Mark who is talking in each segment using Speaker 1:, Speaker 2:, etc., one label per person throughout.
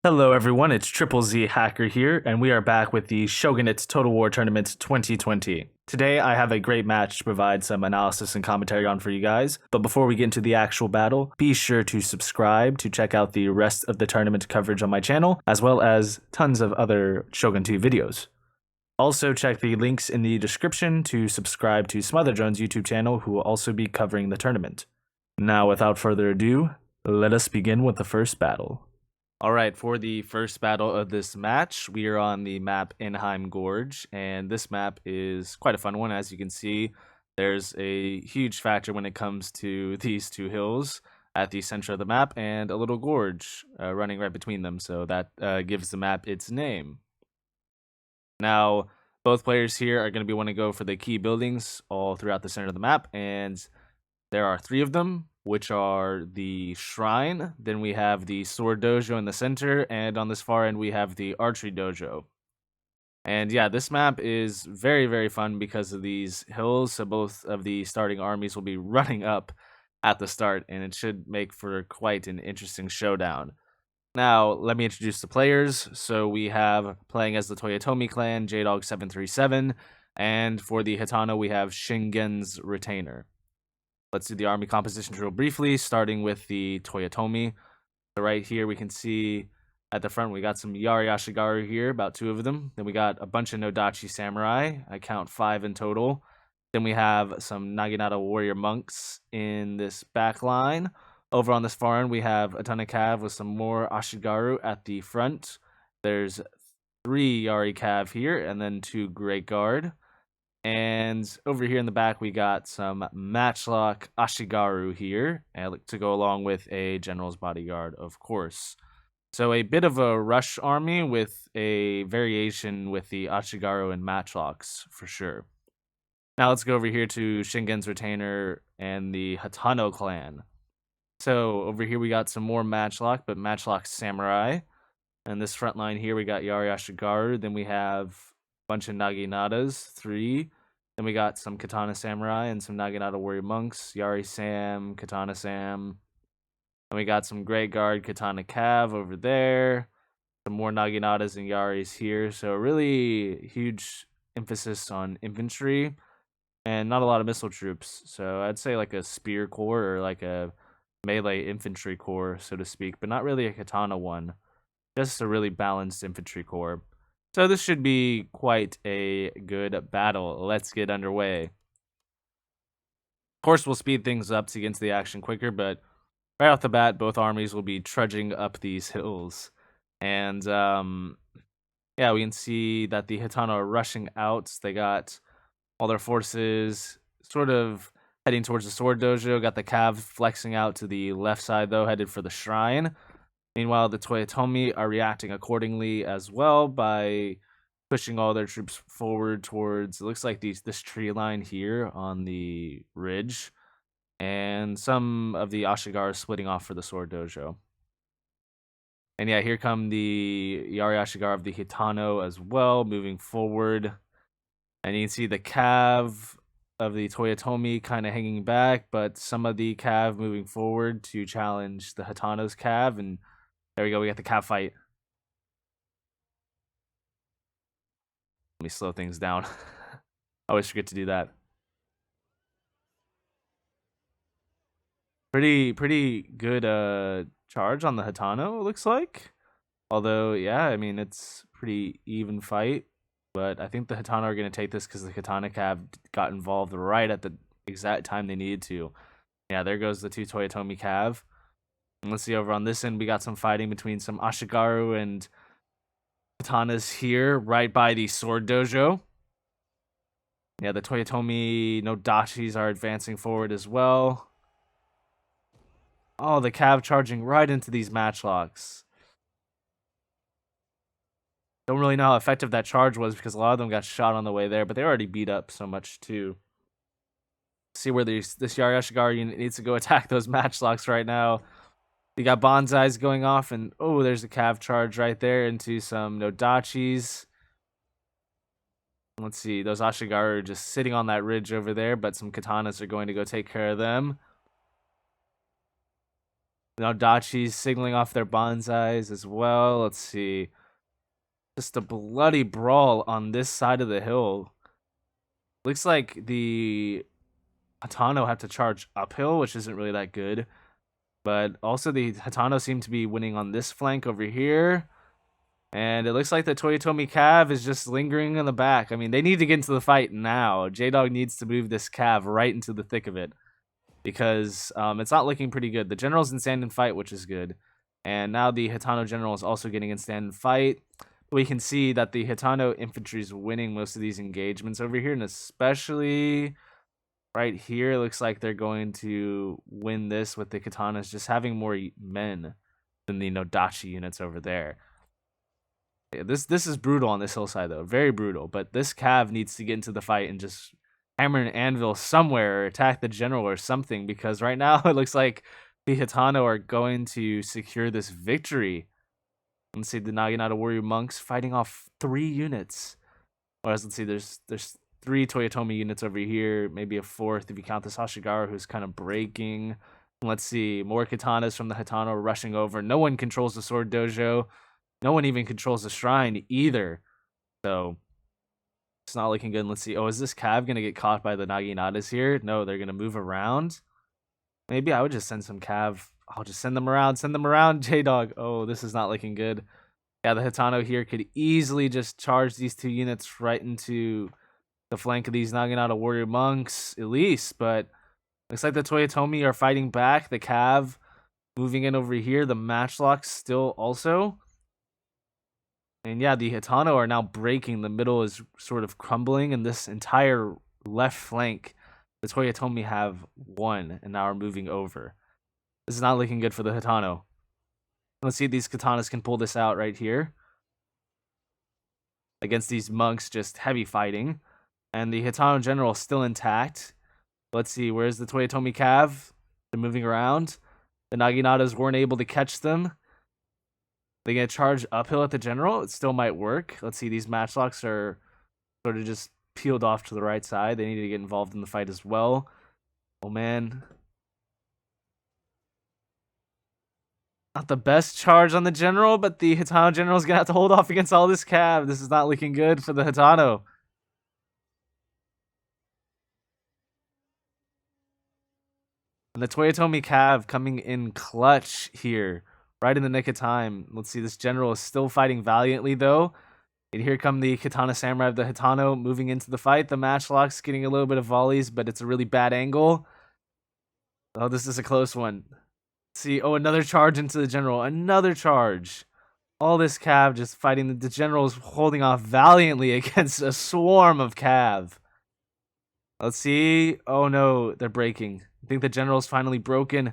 Speaker 1: Hello everyone, it's Triple Z Hacker here, and we are back with the Shogunate Total War Tournament 2020. Today I have a great match to provide some analysis and commentary on for you guys, but before we get into the actual battle, be sure to subscribe to check out the rest of the tournament coverage on my channel, as well as tons of other Shogun 2 videos. Also check the links in the description to subscribe to Smotheredrun's YouTube channel, who will also be covering the tournament. Now without further ado, let us begin with the first battle. Alright, for the first battle of this match, we are on the map Inim Gorge, and this map is quite a fun one. As you can see, there's a huge factor when it comes to these two hills at the center of the map, and a little gorge running right between them, so that gives the map its name. Now, both players here are going to be wanting to go for the key buildings all throughout the center of the map, and there are 3 of them, which are the shrine, then we have the sword dojo in the center, and on this far end we have the archery dojo. And yeah, this map is very, very fun because of these hills, so both of the starting armies will be running up at the start, and it should make for quite an interesting showdown. Now, let me introduce the players. So we have, playing as the Toyotomi clan, JDog737, and for the Hatano we have Shingen's Retainer. Let's do the army composition real briefly, starting with the Toyotomi. So right here we can see at the front we got some Yari Ashigaru here, about 2 of them. Then we got a bunch of Nodachi samurai. I count 5 in total. Then we have some Naginata warrior monks in this back line. Over on this far end we have a ton of cav with some more Ashigaru at the front. There's 3 Yari cav here, and then 2 Great Guard. And over here in the back, we got some Matchlock Ashigaru here, to go along with a General's Bodyguard, of course. So a bit of a rush army with a variation with the Ashigaru and Matchlocks, for sure. Now let's go over here to Shingen's Retainer and the Hatano clan. So over here we got some more Matchlock, but Matchlock Samurai. And this front line here, we got Yari Ashigaru. Then we have bunch of Naginatas, 3. Then we got some Katana Samurai and some Naginata Warrior Monks, Yari Sam, Katana Sam. And we got some Great Guard, Katana Cav over there. Some more Naginatas and Yaris here. So really huge emphasis on infantry and not a lot of missile troops. So I'd say like a spear corps or like a melee infantry corps, so to speak, but not really a Katana one. Just a really balanced infantry corps. So this should be quite a good battle. Let's get underway. Of course, we'll speed things up to get into the action quicker, but right off the bat, both armies will be trudging up these hills. And yeah, we can see that the Hatano are rushing out. They got all their forces sort of heading towards the sword dojo. Got the cav flexing out to the left side, though, headed for the shrine. Meanwhile, the Toyotomi are reacting accordingly as well by pushing all their troops forward towards, it looks like this tree line here on the ridge, and some of the Ashigaru splitting off for the sword dojo. And yeah, here come the Yari Ashigaru of the Hatano as well, moving forward. And you can see the cav of the Toyotomi kind of hanging back, but some of the cav moving forward to challenge the Hatano's cav, and there we go, we got the cav fight. Let me slow things down. I always forget to do that. Pretty good charge on the Hatano, it looks like. Although, yeah, I mean, it's pretty even fight. But I think the Hatano are going to take this because the Katana cav got involved right at the exact time they needed to. Yeah, there goes the 2 Toyotomi cav. And let's see, over on this end, we got some fighting between some Ashigaru and Katanas here, right by the sword dojo. Yeah, the Toyotomi Nodachis are advancing forward as well. Oh, the cav charging right into these matchlocks. Don't really know how effective that charge was because a lot of them got shot on the way there, but they already beat up so much too. See where this Yari Ashigaru unit needs to go attack those matchlocks right now. We got bonsais going off, and oh, there's a cav charge right there into some Nodachis. Let's see, those Ashigaru are just sitting on that ridge over there, but some Katanas are going to go take care of them. Now Dachi's signaling off their bonsais as well. Let's see. Just a bloody brawl on this side of the hill. Looks like the Hatano have to charge uphill, which isn't really that good. But also the Hatano seem to be winning on this flank over here. And it looks like the Toyotomi Cav is just lingering in the back. I mean, they need to get into the fight now. J-Dog needs to move this Cav right into the thick of it. Because it's not looking pretty good. The General's in stand and fight, which is good. And now the Hatano General is also getting in stand and fight. We can see that the Hatano infantry is winning most of these engagements over here. And especially right here, it looks like they're going to win this with the Katanas just having more men than the Nodachi units over there. This is brutal on this hillside, though. Very brutal. But this Cav needs to get into the fight and just hammer an anvil somewhere or attack the general or something. Because right now, it looks like the Hatano are going to secure this victory. Let's see, the Naginata warrior monks fighting off 3 units. Whereas, let's see, there's 3 Toyotomi units over here. Maybe a 4th if you count the Sashigaru, who's kind of breaking. Let's see, more katanas from the Hatano rushing over. No one controls the sword dojo. No one even controls the shrine either. So it's not looking good. Let's see. Oh, is this Cav going to get caught by the Naginatas here? No, they're going to move around. Maybe I would just send some Cav. I'll just send them around. Send them around, J-Dog. Oh, this is not looking good. Yeah, the Hatano here could easily just charge these 2 units right into the flank of these Naginata warrior monks, at least. But looks like the Toyotomi are fighting back. The Cav moving in over here. The matchlocks still also. And yeah, the Hatano are now breaking. The middle is sort of crumbling, and this entire left flank, the Toyotomi have won, and now are moving over. This is not looking good for the Hatano. Let's see if these katanas can pull this out right here. Against these monks, just heavy fighting. And the Hatano general is still intact. Let's see, where's the Toyotomi Cav? They're moving around. The Naginatas weren't able to catch them. They're going to charge uphill at the general. It still might work. Let's see, these matchlocks are sort of just peeled off to the right side. They need to get involved in the fight as well. Oh, man. Not the best charge on the general, but the Hatano general is going to have to hold off against all this Cav. This is not looking good for the Hatano. And the Toyotomi Cav coming in clutch here. Right in the nick of time. Let's see, this general is still fighting valiantly, though. And here come the Katana Samurai of the Hatano moving into the fight. The matchlocks getting a little bit of volleys, but it's a really bad angle. Oh, this is a close one. Let's see, oh, another charge into the general. Another charge. All this Cav just fighting. The general is holding off valiantly against a swarm of Cav. Let's see. Oh, no, they're breaking. I think the general's finally broken.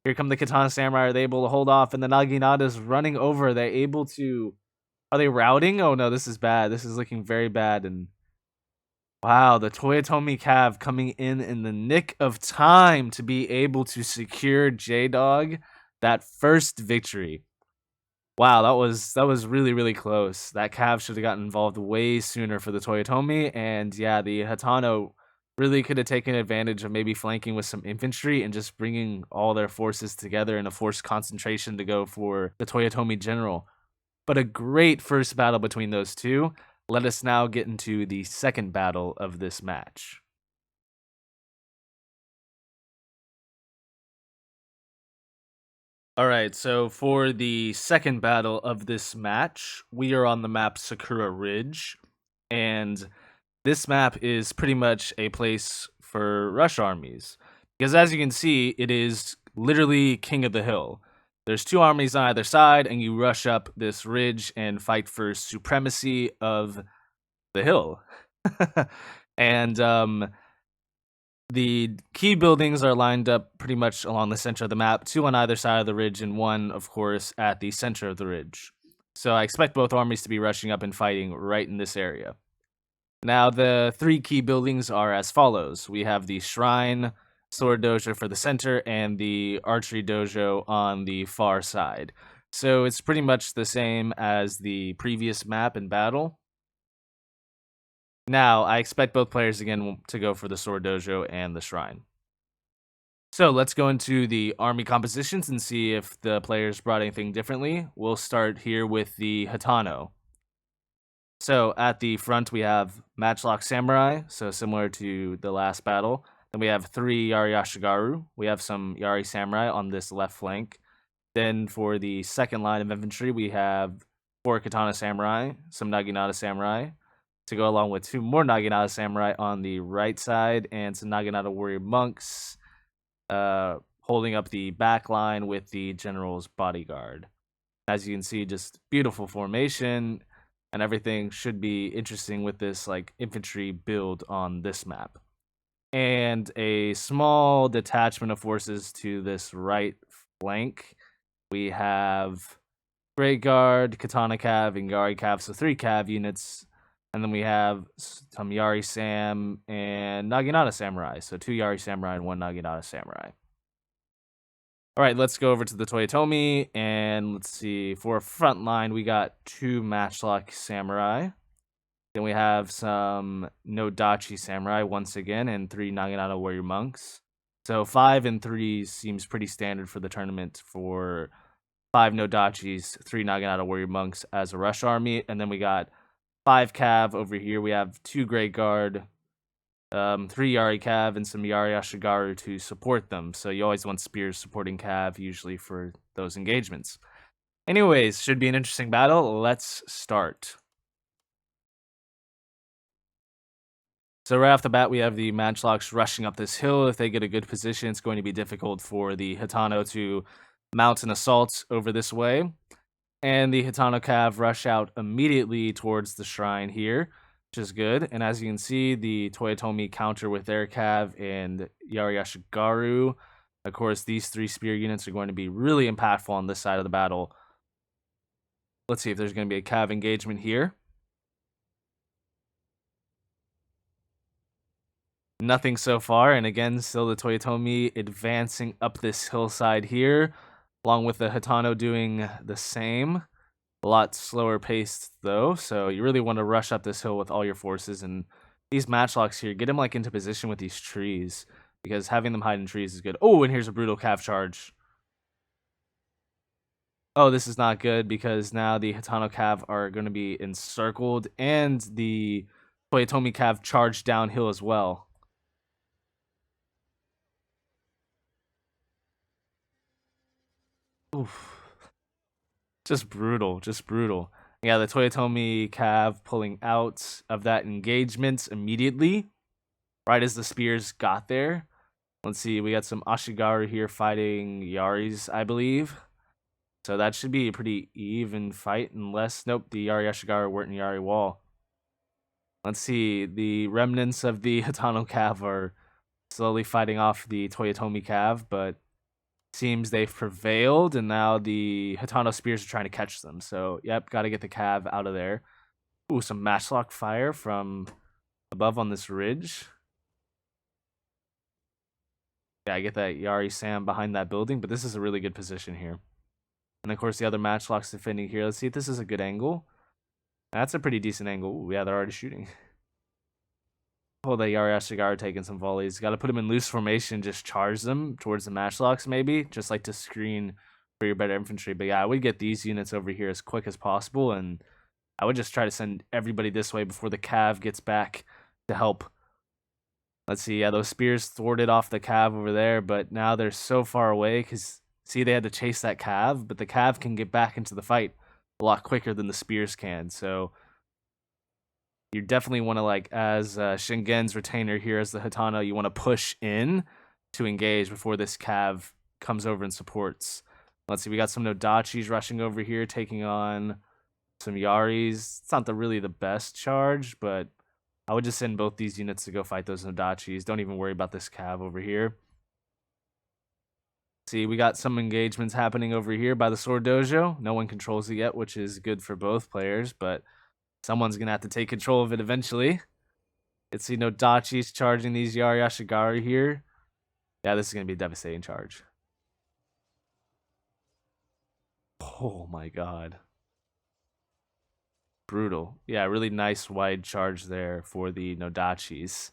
Speaker 1: Here come the Katana Samurai. Are they able to hold off? And the Naginata's running over. They're able to... Are they routing? Oh, no, this is bad. This is looking very bad. And wow, the Toyotomi Cav coming in the nick of time to be able to secure J-Dog that first victory. Wow, that was really, really close. That Cav should have gotten involved way sooner for the Toyotomi. And yeah, the Hatano really could have taken advantage of maybe flanking with some infantry and just bringing all their forces together in a forced concentration to go for the Toyotomi general. But a great first battle between those two. Let us now get into the second battle of this match. Alright, so for the second battle of this match, we are on the map Sakura Ridge. And this map is pretty much a place for rush armies. Because as you can see, it is literally king of the hill. There's 2 armies on either side, and you rush up this ridge and fight for supremacy of the hill. And the key buildings are lined up pretty much along the center of the map, 2 on either side of the ridge, and 1, of course, at the center of the ridge. So I expect both armies to be rushing up and fighting right in this area. Now, the 3 key buildings are as follows. We have the Shrine, Sword Dojo for the center, and the Archery Dojo on the far side. So it's pretty much the same as the previous map and battle. Now, I expect both players again to go for the Sword Dojo and the Shrine. So let's go into the army compositions and see if the players brought anything differently. We'll start here with the Hatano. So at the front, we have Matchlock Samurai, so similar to the last battle. Then we have 3 Yari Ashigaru. We have some Yari Samurai on this left flank. Then for the second line of infantry, we have 4 Katana Samurai, some Naginata Samurai, to go along with 2 more Naginata Samurai on the right side, and some Naginata Warrior Monks holding up the back line with the General's Bodyguard. As you can see, just beautiful formation, and everything should be interesting with this like infantry build on this map. And a small detachment of forces to this right flank. We have Great Guard, Katana Cav, and Yari Cav, so 3 Cav units. And then we have some Yari Sam and Naginata Samurai, so 2 Yari Samurai and 1 Naginata Samurai. All right, let's go over to the Toyotomi, and let's see. For front line, we got 2 Matchlock Samurai. Then we have some Nodachi Samurai once again, and 3 Naginata Warrior Monks. So 5 and 3 seems pretty standard for the tournament for 5 Nodachis, 3 Naginata Warrior Monks as a rush army. And then we got 5 Cav over here. We have 2 Great Guard, 3 Yari Cav, and some Yari Ashigaru to support them. So you always want spears supporting Cav, usually for those engagements. Anyways, should be an interesting battle. Let's start. So right off the bat, we have the Matchlocks rushing up this hill. If they get a good position, it's going to be difficult for the Hatano to mount an assault over this way. And the Hatano Cav rush out immediately towards the shrine here, which is good. And as you can see, the Toyotomi counter with their Cav and Yari Ashigaru. Of course, these 3 spear units are going to be really impactful on this side of the battle. Let's see if there's going to be a Cav engagement here. Nothing so far, and again, still the Toyotomi advancing up this hillside here, along with the Hatano doing the same. A lot slower paced though, so you really want to rush up this hill with all your forces, and these matchlocks here, get them like into position with these trees, because having them hide in trees is good. Oh, and here's a brutal Cav charge. Oh, this is not good, because now the Hatano Cav are going to be encircled, and the Toyotomi Cav charged downhill as well. Oof. Just brutal, just brutal. Yeah, the Toyotomi Cav pulling out of that engagement immediately, right as the spears got there. Let's see, we got some Ashigaru here fighting Yaris, I believe. So that should be a pretty even fight, unless, nope, the Yari Ashigaru weren't in Yari wall. Let's see, the remnants of the Hatano Cav are slowly fighting off the Toyotomi Cav, but seems they've prevailed, and now the Hatano spears are trying to catch them. So, yep, got to get the Cav out of there. Ooh, some matchlock fire from above on this ridge. Yeah, I get that Yari Sam behind that building, but this is a really good position here. And of course, the other matchlocks defending here. Let's see if this is a good angle. That's a pretty decent angle. Ooh, yeah, they're already shooting. Oh, the Yari Ashigaru taking some volleys. Got to put them in loose formation, just charge them towards the matchlocks, maybe, just like to screen for your better infantry. But yeah, I would get these units over here as quick as possible, and I would just try to send everybody this way before the Cav gets back to help. Let's see, yeah, those spears thwarted off the Cav over there, but now they're so far away because, see, they had to chase that Cav, but the Cav can get back into the fight a lot quicker than the spears can, so you definitely want to, like, as Shingen's retainer here as the Hatano, you want to push in to engage before this Cav comes over and supports. Let's see, we got some Nodachis rushing over here, taking on some Yaris. It's not really the best charge, but I would just send both these units to go fight those Nodachis. Don't even worry about this Cav over here. See, we got some engagements happening over here by the Sword Dojo. No one controls it yet, which is good for both players, but someone's going to have to take control of it eventually. Let's see, Nodachis charging these Yari Ashigaru here. Yeah, this is going to be a devastating charge. Oh my god. Brutal. Yeah, really nice wide charge there for the Nodachis.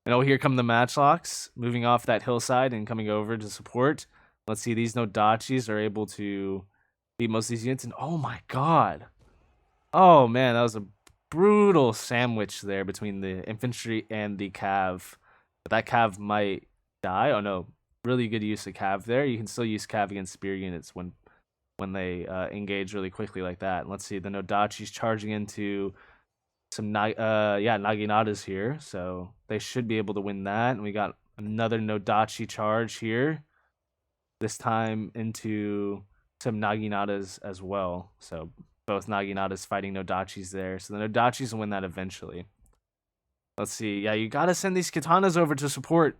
Speaker 1: And oh, here come the matchlocks, moving off that hillside and coming over to support. Let's see, these Nodachis are able to beat most of these units. And oh my god. Oh man, that was a brutal sandwich there between the infantry and the cav. But that cav might die. Oh no, really good use of cav there. You can still use cav against spear units when they engage really quickly like that. And let's see, the Nodachi's charging into some Naginatas here, so they should be able to win that. And we got another Nodachi charge here, this time into some Naginatas as well. So both Naginatas fighting Nodachis there. So the Nodachis will win that eventually. Let's see. Yeah, you gotta send these katanas over to support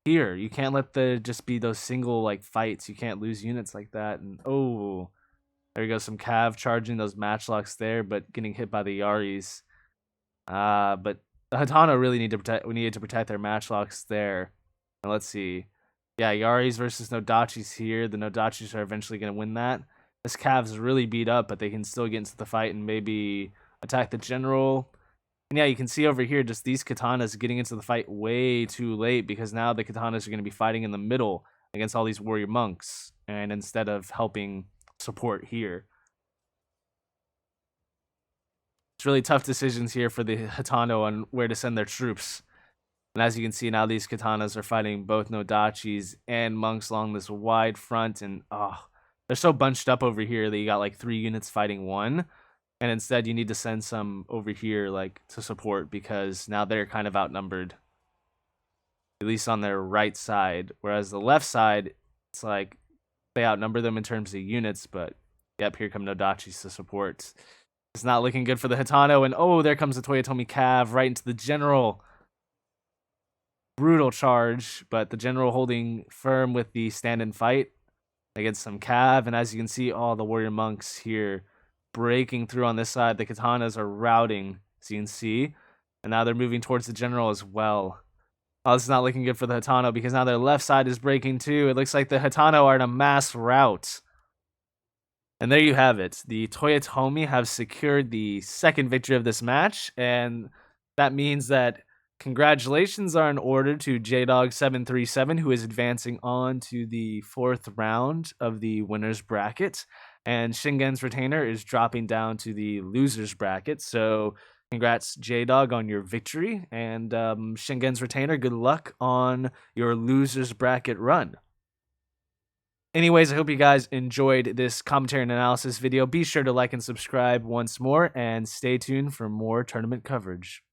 Speaker 1: here. You can't let the just be those single like fights. You can't lose units like that. And oh, there you go, some cav charging those matchlocks there, but getting hit by the Yaris. But the Hatano really need to protect. We needed to protect their matchlocks there. And let's see. Yeah, Yaris versus Nodachis here. The Nodachis are eventually going to win that. This cav's really beat up, but they can still get into the fight and maybe attack the general. And yeah, you can see over here just these katanas getting into the fight way too late, because now the katanas are going to be fighting in the middle against all these warrior monks, and instead of helping support here. It's really tough decisions here for the Hatano on where to send their troops. And as you can see now, these katanas are fighting both Nodachis and monks along this wide front, and they're so bunched up over here that you got like 3 units fighting one, and instead you need to send some over here like to support, because now they're kind of outnumbered, at least on their right side. Whereas the left side, it's like they outnumber them in terms of units, but yep, here come Nodachis to support. It's not looking good for the Hatano, and oh, there comes the Toyotomi cav right into the general. Brutal charge, but the general holding firm with the stand and fight against some cav. And as you can see, all the warrior monks here breaking through on this side. The katanas are routing, as you can see, and now they're moving towards the general as well. Oh, this is not looking good for the Hatano, because now their left side is breaking too. It looks like the Hatano are in a mass rout. And there you have it. The Toyotomi have secured the second victory of this match, and that means that congratulations are in order to JDog737, who is advancing on to the 4th round of the winner's bracket, and Shingen's retainer is dropping down to the loser's bracket. So congrats, JDog, on your victory, and Shingen's retainer, good luck on your loser's bracket run. Anyways, I hope you guys enjoyed this commentary and analysis video. Be sure to like and subscribe once more, and stay tuned for more tournament coverage.